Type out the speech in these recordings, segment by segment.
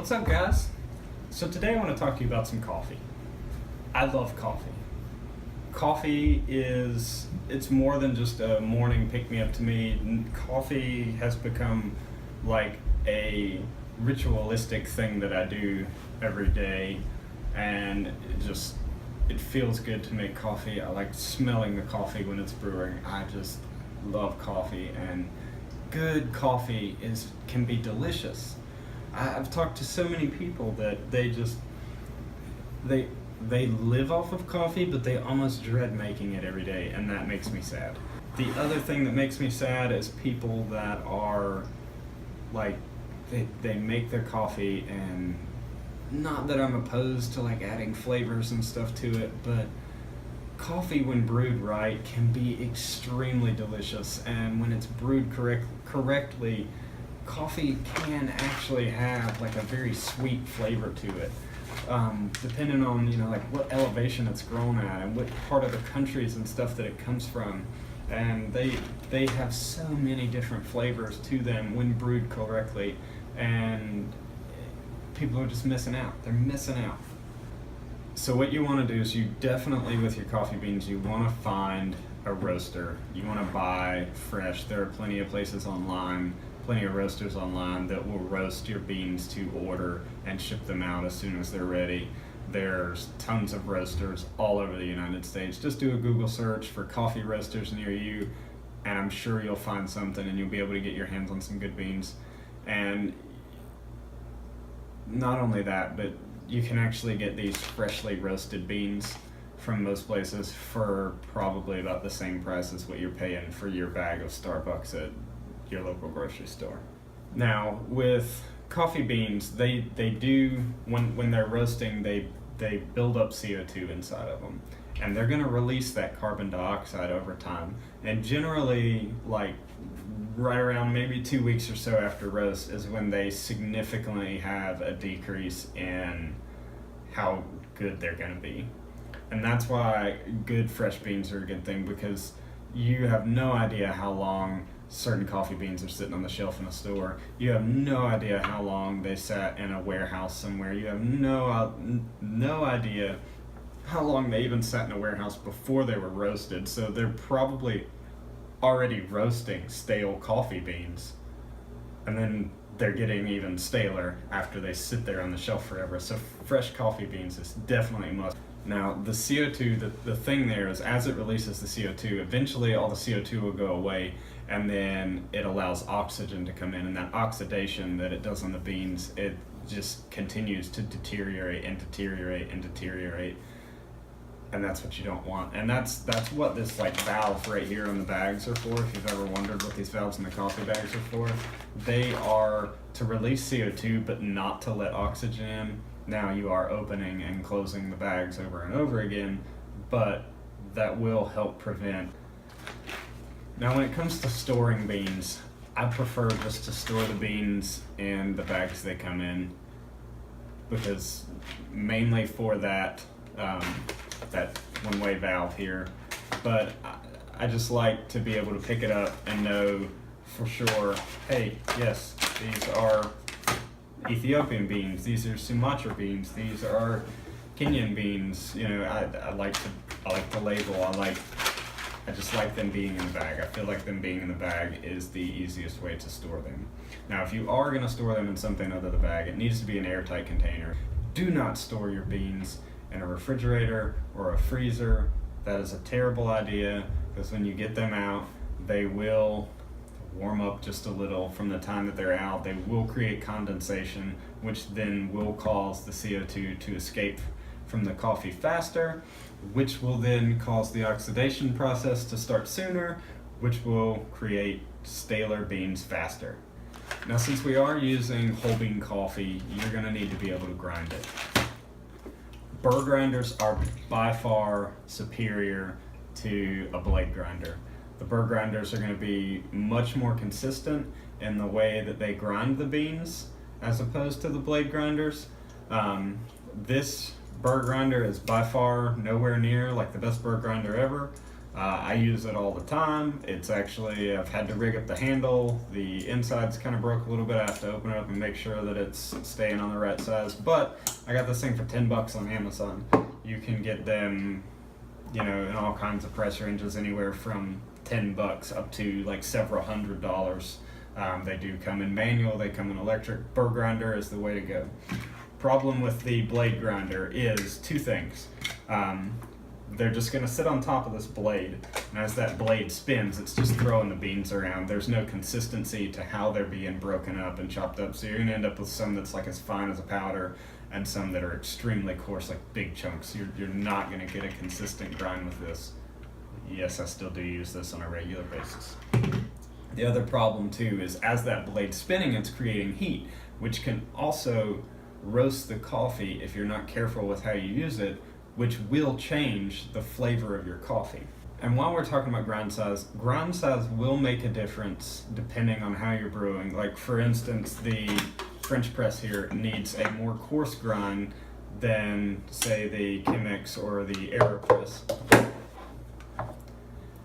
What's up, guys? So today I want to talk to you about some coffee. I love coffee. Coffee it's more than just a morning pick-me-up to me. Coffee has become like a ritualistic thing that I do every day, and it feels good to make coffee. I like smelling the coffee when it's brewing. I just love coffee, and good coffee can be delicious. I've talked to so many people that they live off of coffee, but they almost dread making it every day, and that makes me sad. The other thing that makes me sad is people that are like they make their coffee, and not that I'm opposed to like adding flavors and stuff to it, but coffee when brewed right can be extremely delicious, and when it's brewed correctly, coffee can actually have like a very sweet flavor to it, depending on like what elevation it's grown at and what part of the countries and stuff that it comes from, and they have so many different flavors to them when brewed correctly, and people are just missing out. They're missing out. So what you want to do is you definitely, with your coffee beans, you want to find a roaster. You want to buy fresh. There are plenty of roasters online that will roast your beans to order and ship them out as soon as they're ready. There's tons of roasters all over the United States. Just do a Google search for coffee roasters near you, and I'm sure you'll find something, and you'll be able to get your hands on some good beans. And not only that, but you can actually get these freshly roasted beans from most places for probably about the same price as what you're paying for your bag of Starbucks at your local grocery store. Now, with coffee beans, they do, when they're roasting, they build up CO2 inside of them, and they're going to release that carbon dioxide over time. And generally, like right around maybe 2 weeks or so after roast is when they significantly have a decrease in how good they're going to be. And that's why good fresh beans are a good thing, because you have no idea how long certain coffee beans are sitting on the shelf in a store. You have no idea how long they sat in a warehouse somewhere. You have no idea how long they even sat in a warehouse before they were roasted. So they're probably already roasting stale coffee beans, and then they're getting even staler after they sit there on the shelf forever. So fresh coffee beans is definitely a must. Now, the CO2, the thing there is, as it releases the CO2, eventually all the CO2 will go away, and then it allows oxygen to come in, and that oxidation that it does on the beans, it just continues to deteriorate, and that's what you don't want. And that's what this like valve right here on the bags are for. If you've ever wondered what these valves in the coffee bags are for, they are to release CO2 but not to let oxygen in. Now you are opening and closing the bags over and over again, but that will help prevent. Now when it comes to storing beans, I prefer just to store the beans in the bags they come in, because mainly for that one-way valve here, but I just like to be able to pick it up and know for sure, hey, yes, these are Ethiopian beans, these are Sumatra beans, these are Kenyan beans. I like the label. I just like them being in the bag. I feel like them being in the bag is the easiest way to store them. Now, if you are going to store them in something other than the bag, it needs to be an airtight container. Do not store your beans in a refrigerator or a freezer. That is a terrible idea, because when you get them out, they will warm up just a little from the time that they're out. They will create condensation, which then will cause the CO2 to escape from the coffee faster, which will then cause the oxidation process to start sooner, which will create staler beans faster. Now, since we are using whole bean coffee, you're going to need to be able to grind it. Burr grinders are by far superior to a blade grinder. The burr grinders are going to be much more consistent in the way that they grind the beans as opposed to the blade grinders. This burr grinder is by far nowhere near like the best burr grinder ever. I use it all the time. It's actually, I've had to rig up the handle. The inside's kind of broke a little bit. I have to open it up and make sure that it's staying on the right size. But I got this thing for $10 on Amazon. You can get them, you know, in all kinds of price ranges, anywhere from $10 up to like several $100s. They do come in manual, they come in electric. Burr grinder is the way to go. Problem with the blade grinder is two things. They're just going to sit on top of this blade, and as that blade spins, it's just throwing the beans around. There's no consistency to how they're being broken up and chopped up, so you're going to end up with some that's like as fine as a powder and some that are extremely coarse, like big chunks. You're not going to get a consistent grind with this. Yes, I still do use this on a regular basis. The other problem too is as that blade's spinning, it's creating heat, which can also roast the coffee if you're not careful with how you use it, which will change the flavor of your coffee. And while we're talking about grind size will make a difference depending on how you're brewing. Like for instance, the French press here needs a more coarse grind than say the Chemex or the AeroPress.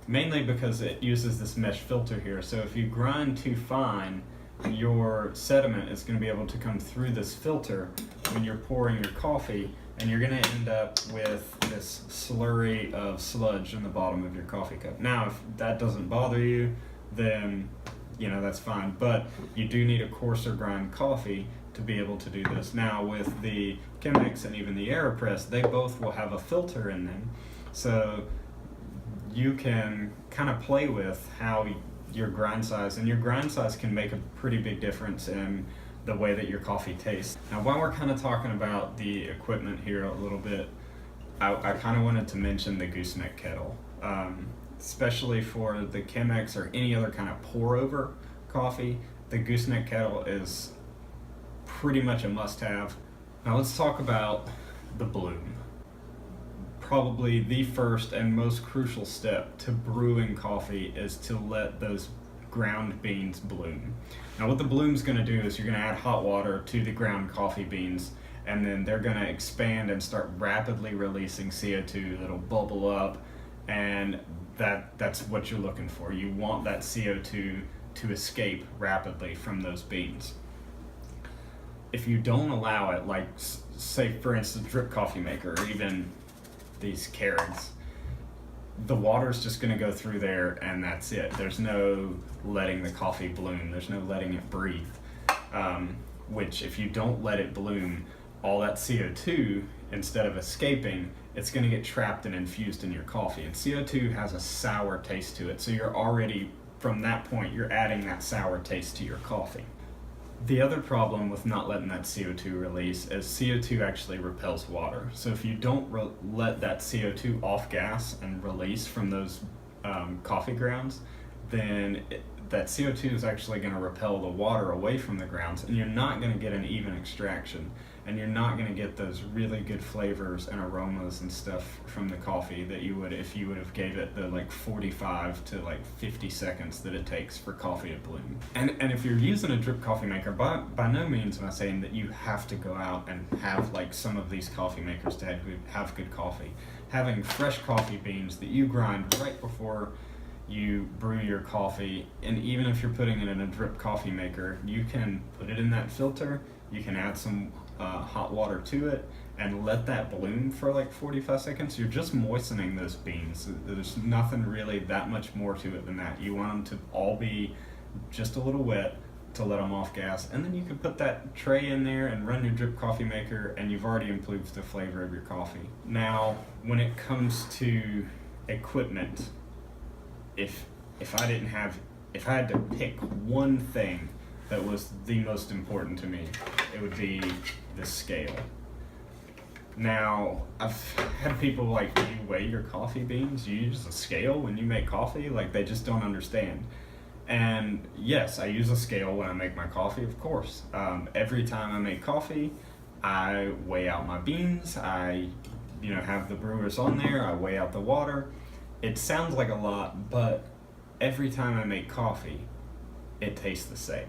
Mainly because it uses this mesh filter here. So if you grind too fine, your sediment is going to be able to come through this filter when you're pouring your coffee, and you're going to end up with this slurry of sludge in the bottom of your coffee cup. Now, if that doesn't bother you, then you know that's fine, but you do need a coarser grind coffee to be able to do this. Now, with the Chemex and even the AeroPress, they both will have a filter in them, so you can kind of play with how your grind size, and your grind size can make a pretty big difference in the way that your coffee tastes. Now, while we're kind of talking about the equipment here a little bit, I kind of wanted to mention the gooseneck kettle, especially for the Chemex or any other kind of pour over coffee. The gooseneck kettle is pretty much a must-have. Now let's talk about the bloom. Probably the first and most crucial step to brewing coffee is to let those ground beans bloom. Now what the bloom's going to do is you're going to add hot water to the ground coffee beans, and then they're going to expand and start rapidly releasing CO2 that'll bubble up, and that's what you're looking for. You want that CO2 to escape rapidly from those beans. If you don't allow it, like say for instance drip coffee maker or even these Keurigs, the water's just going to go through there and that's it. There's no letting the coffee bloom. There's no letting it breathe. Which if you don't let it bloom, all that CO2, instead of escaping, it's going to get trapped and infused in your coffee. And CO2 has a sour taste to it. So you're already, from that point, you're adding that sour taste to your coffee. The other problem with not letting that CO2 release is CO2 actually repels water. So if you don't let that CO2 off gas and release from those coffee grounds, then that CO2 is actually going to repel the water away from the grounds, and you're not going to get an even extraction, and you're not going to get those really good flavors and aromas and stuff from the coffee that you would if you would have gave it the like 45 to like 50 seconds that it takes for coffee to bloom. And if you're using a drip coffee maker, by no means am I saying that you have to go out and have like some of these coffee makers to have good coffee. Having fresh coffee beans that you grind right before you brew your coffee, and even if you're putting it in a drip coffee maker, you can put it in that filter, you can add some hot water to it and let that bloom for like 45 seconds. You're just moistening those beans. There's nothing really that much more to it than that. You want them to all be just a little wet to let them off gas, and then you can put that tray in there and run your drip coffee maker, and you've already improved the flavor of your coffee. Now when it comes to equipment, if I had to pick one thing that was the most important to me, it would be the scale. Now, I've had people like, do you weigh your coffee beans? Do you use a scale when you make coffee? Like, they just don't understand. And yes, I use a scale when I make my coffee, of course. Every time I make coffee, I weigh out my beans. I have the brewers on there. I weigh out the water. It sounds like a lot, but every time I make coffee, it tastes the same.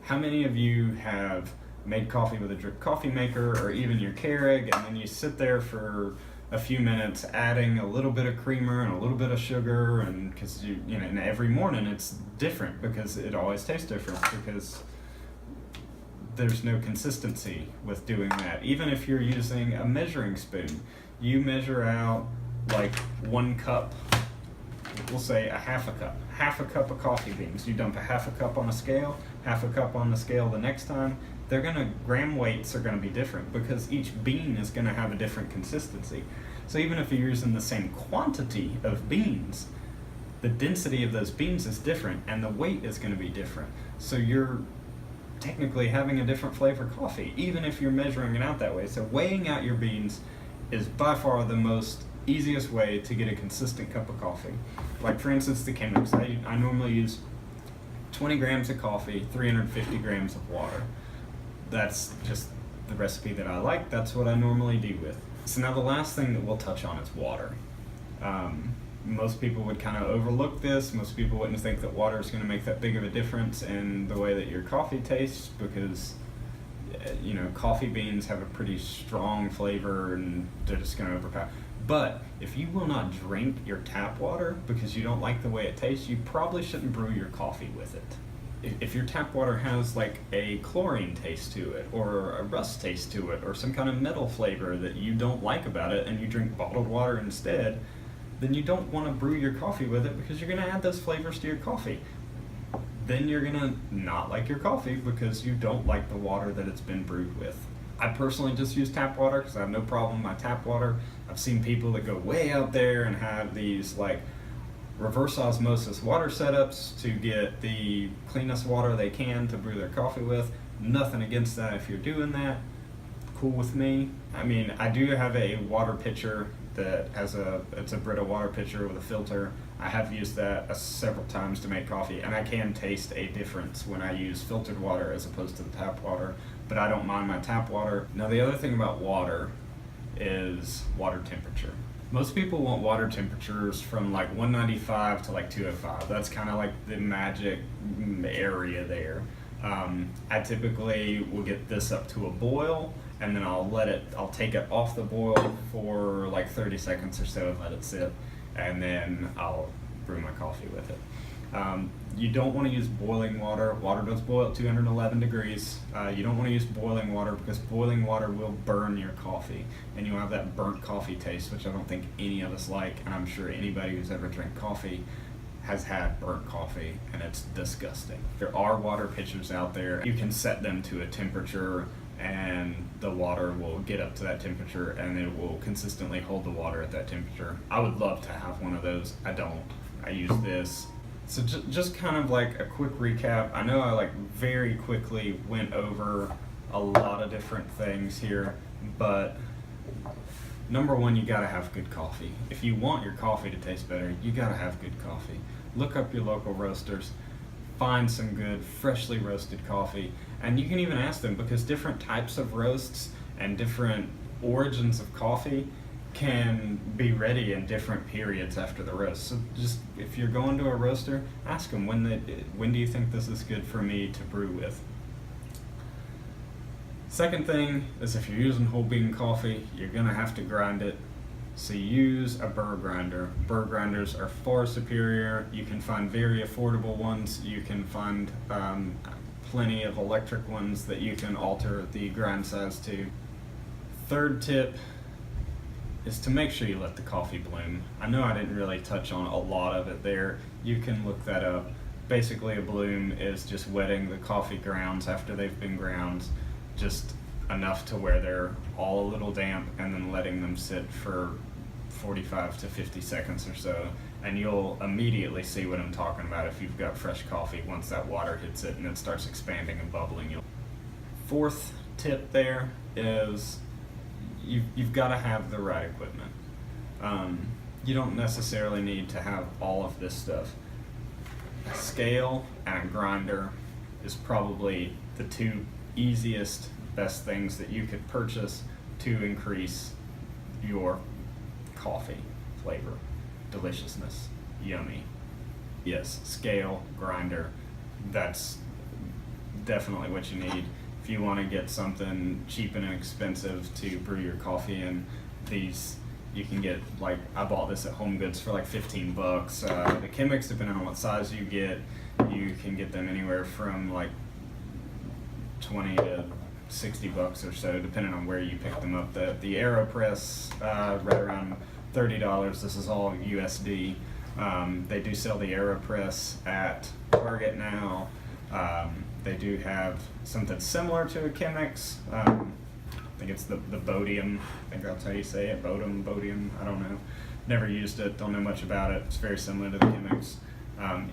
How many of you have made coffee with a drip coffee maker or even your Keurig, and then you sit there for a few minutes adding a little bit of creamer and a little bit of sugar, and because and every morning it's different because it always tastes different because there's no consistency with doing that. Even if you're using a measuring spoon, you measure out like 1 cup, we'll say a half a cup of coffee beans. You dump a half a cup on a scale, half a cup on the scale the next time. Gram weights are gonna be different because each bean is gonna have a different consistency. So even if you're using the same quantity of beans, the density of those beans is different and the weight is gonna be different. So you're technically having a different flavor coffee, even if you're measuring it out that way. So weighing out your beans is by far the most easiest way to get a consistent cup of coffee. Like for instance, the Chemex, I normally use 20 grams of coffee, 350 grams of water. That's just the recipe that I like. That's what I normally do with. So now the last thing that we'll touch on is water. Most people would kind of overlook this. Most people wouldn't think that water is going to make that big of a difference in the way that your coffee tastes because coffee beans have a pretty strong flavor and they're just going to overpower. But if you will not drink your tap water because you don't like the way it tastes, you probably shouldn't brew your coffee with it. If your tap water has like a chlorine taste to it or a rust taste to it or some kind of metal flavor that you don't like about it and you drink bottled water instead, then you don't want to brew your coffee with it because you're going to add those flavors to your coffee. Then you're going to not like your coffee because you don't like the water that it's been brewed with. I personally just use tap water because I have no problem with my tap water. I've seen people that go way out there and have these like reverse osmosis water setups to get the cleanest water they can to brew their coffee with. Nothing against that if you're doing that. Cool with me. I mean, I do have a water pitcher that has it's a Brita water pitcher with a filter. I have used that several times to make coffee, and I can taste a difference when I use filtered water as opposed to the tap water, but I don't mind my tap water. Now the other thing about water is water temperature. Most people want water temperatures from like 195 to like 205. That's kind of like the magic area there. I typically will get this up to a boil and then I'll take it off the boil for like 30 seconds or so and let it sit, and then I'll brew my coffee with it. You don't want to use boiling water. Water does boil at 211 degrees. You don't want to use boiling water because boiling water will burn your coffee and you'll have that burnt coffee taste, which I don't think any of us like, and I'm sure anybody who's ever drank coffee has had burnt coffee and it's disgusting. There are water pitchers out there. You can set them to a temperature and the water will get up to that temperature and it will consistently hold the water at that temperature. I would love to have one of those. I don't. I use this. So just kind of like a quick recap. I know I like very quickly went over a lot of different things here, but number one, you gotta have good coffee. If you want your coffee to taste better, you gotta have good coffee. Look up your local roasters, find some good freshly roasted coffee, and you can even ask them because different types of roasts and different origins of coffee can be ready in different periods after the roast. So just if you're going to a roaster, ask them when do you think this is good for me to brew with. Second thing is if you're using whole bean coffee, you're gonna have to grind it. So use a burr grinder. Burr grinders are far superior. You can find very affordable ones. You can find plenty of electric ones that you can alter the grind size to. Third tip is to make sure you let the coffee bloom. I know I didn't really touch on a lot of it there. You can look that up. Basically a bloom is just wetting the coffee grounds after they've been ground, just enough to where they're all a little damp, and then letting them sit for 45 to 50 seconds or so, and you'll immediately see what I'm talking about if you've got fresh coffee once that water hits it and it starts expanding and bubbling. Fourth tip there is you've got to have the right equipment. You don't necessarily need to have all of this stuff. A scale and a grinder is probably the two easiest, best things that you could purchase to increase your coffee flavor, deliciousness, yummy. Yes, scale, grinder, that's definitely what you need. If you want to get something cheap and inexpensive to brew your coffee in, these you can get, like, I bought this at Home Goods for like $15. The Chemex, depending on what size you get, you can get them anywhere from like 20 to $60 or so, depending on where you pick them up. The AeroPress, right around $30. This is all USD. They do sell the AeroPress at Target now. They do have something similar to a Chemex. I think it's the Bodium. I think that's how you say it. Bodium. I don't know. Never used it. Don't know much about it. It's very similar to the Chemex.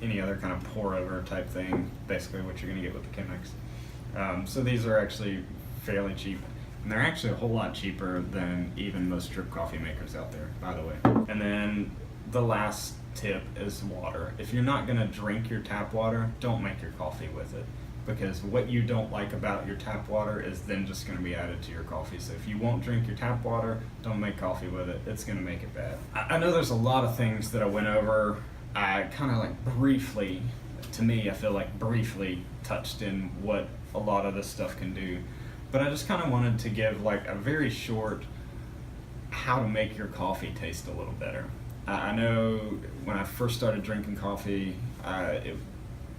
Any other kind of pour over type thing, basically what you're going to get with the Chemex. So these are actually fairly cheap. And they're actually a whole lot cheaper than even most drip coffee makers out there, by the way. And then the last tip is water. If you're not going to drink your tap water, don't make your coffee with it. Because what you don't like about your tap water is then just going to be added to your coffee. So if you won't drink your tap water, don't make coffee with it. It's going to make it bad. I know there's a lot of things that I went over. I kind of like briefly, to me, I feel like briefly touched in what a lot of this stuff can do. But I just kind of wanted to give like a very short how to make your coffee taste a little better. I know when I first started drinking coffee, it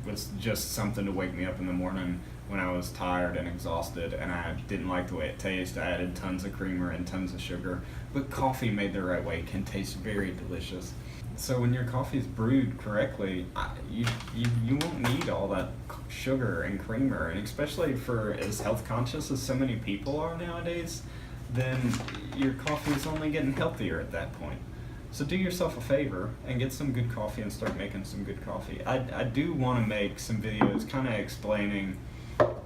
was just something to wake me up in the morning when I was tired and exhausted and I didn't like the way it tasted. I added tons of creamer and tons of sugar, but coffee made the right way can taste very delicious. So when your coffee is brewed correctly, you won't need all that sugar and creamer, and especially for as health conscious as so many people are nowadays, then your coffee is only getting healthier at that point. So do yourself a favor and get some good coffee and start making some good coffee. I do want to make some videos kind of explaining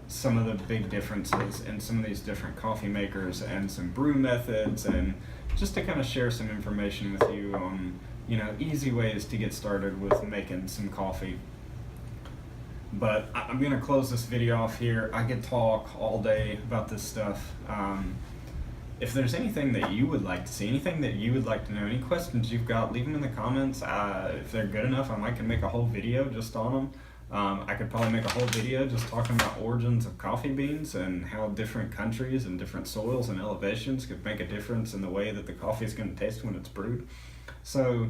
some of the big differences in some of these different coffee makers and some brew methods, and just to kind of share some information with you on, you know, easy ways to get started with making some coffee. But I'm going to close this video off here. I could talk all day about this stuff. If there's anything that you would like to see, anything that you would like to know, any questions you've got, leave them in the comments. If they're good enough, I might can make a whole video just on them. I could probably make a whole video just talking about origins of coffee beans and how different countries and different soils and elevations could make a difference in the way that the coffee is going to taste when it's brewed. So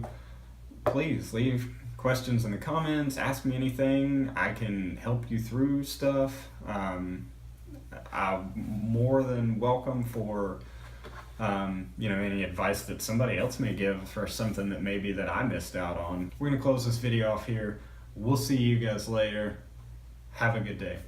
please leave questions in the comments, ask me anything. I can help you through stuff. I'm more than welcome for you know, any advice that somebody else may give for something that maybe that I missed out on. We're going to close this video off here. We'll see you guys later. Have a good day.